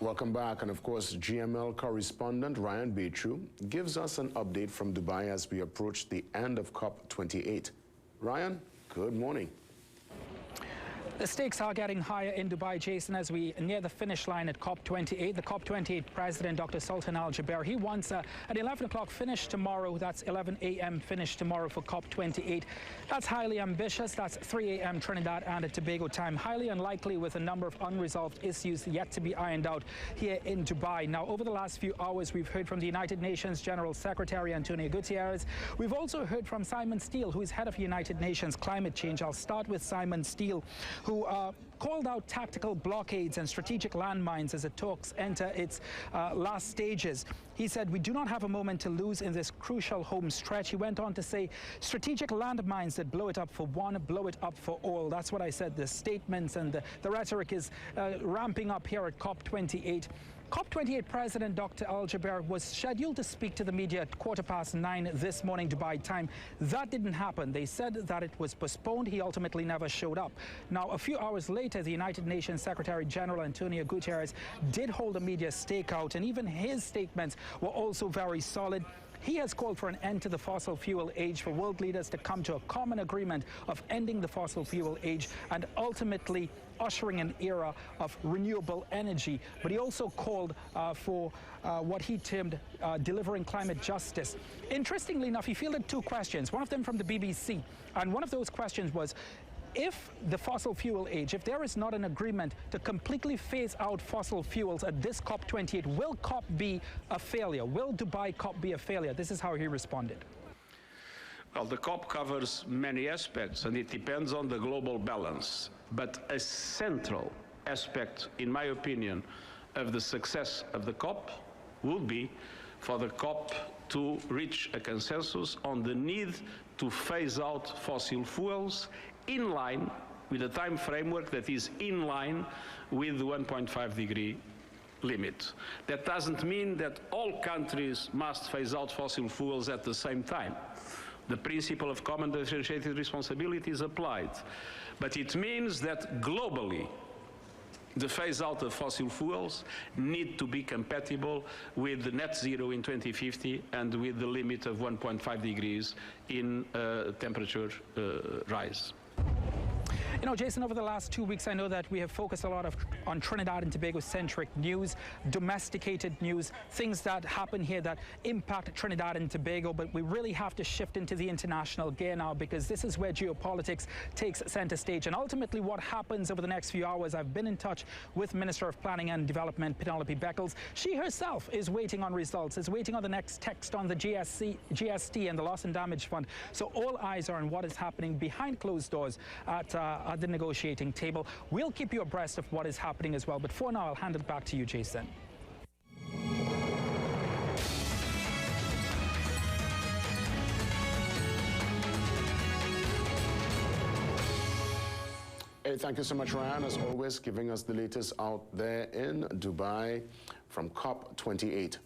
Welcome back. And of course, GML correspondent Ryan Brew gives us an update from Dubai as we approach the end of COP28. Ryan, good morning. The stakes are getting higher in Dubai, Jason, as we near the finish line at COP28. The COP28 president, Dr. Sultan Al Jaber, he wants an 11 o'clock finish tomorrow. That's 11 a.m. finish tomorrow for COP28. That's highly ambitious. That's 3 a.m. Trinidad and Tobago time. Highly unlikely with a number of unresolved issues yet to be ironed out here in Dubai. Now, over the last few hours, we've heard from the United Nations General Secretary Antonio Guterres. We've also heard from Simon Steele, who is head of United Nations Climate Change. I'll start with Simon Steele, who called out tactical blockades and strategic landmines as the talks enter its last stages. He said, "We do not have a moment to lose in this crucial home stretch." He went on to say, strategic landmines that blow it up for one, blow it up for all. That's what I said. The statements and the rhetoric is ramping up here at COP28. COP28 President Dr. Al Jaber was scheduled to speak to the media at 9:15 this morning Dubai time. That didn't happen. They said that it was postponed. He ultimately never showed up. Now, a few hours later, the United Nations Secretary General Antonio Guterres did hold a media stakeout, and even his statements were also very solid. He has called for an end to the fossil fuel age, for world leaders to come to a common agreement of ending the fossil fuel age and ultimately ushering an era of renewable energy. But he also called for what he termed delivering climate justice. Interestingly enough, he fielded two questions, one of them from the BBC. And one of those questions was, if the fossil fuel age, if there is not an agreement to completely phase out fossil fuels at this COP28, will COP be a failure? Will Dubai COP be a failure? This is how he responded. Well, the COP covers many aspects, and it depends on the global balance. But a central aspect, in my opinion, of the success of the COP would be for the COP to reach a consensus on the need to phase out fossil fuels in line with a time framework that is in line with the 1.5 degree limit. That doesn't mean that all countries must phase out fossil fuels at the same time. The principle of common differentiated responsibility is applied. But it means that globally, the phase-out of fossil fuels need to be compatible with the net zero in 2050 and with the limit of 1.5 degrees in temperature rise. You know, Jason, over the last 2 weeks, I know that we have focused a lot on Trinidad and Tobago-centric news, domesticated news, things that happen here that impact Trinidad and Tobago, but we really have to shift into the international gear now, because this is where geopolitics takes center stage. And ultimately what happens over the next few hours, I've been in touch with Minister of Planning and Development, Penelope Beckles. She herself is waiting on results, is waiting on the next text on the GST and the Loss and Damage Fund. So all eyes are on what is happening behind closed doors at the negotiating table. We'll keep you abreast of what is happening as well. But for now, I'll hand it back to you, Jason. Hey, thank you so much, Ryan, as always, giving us the latest out there in Dubai from COP28.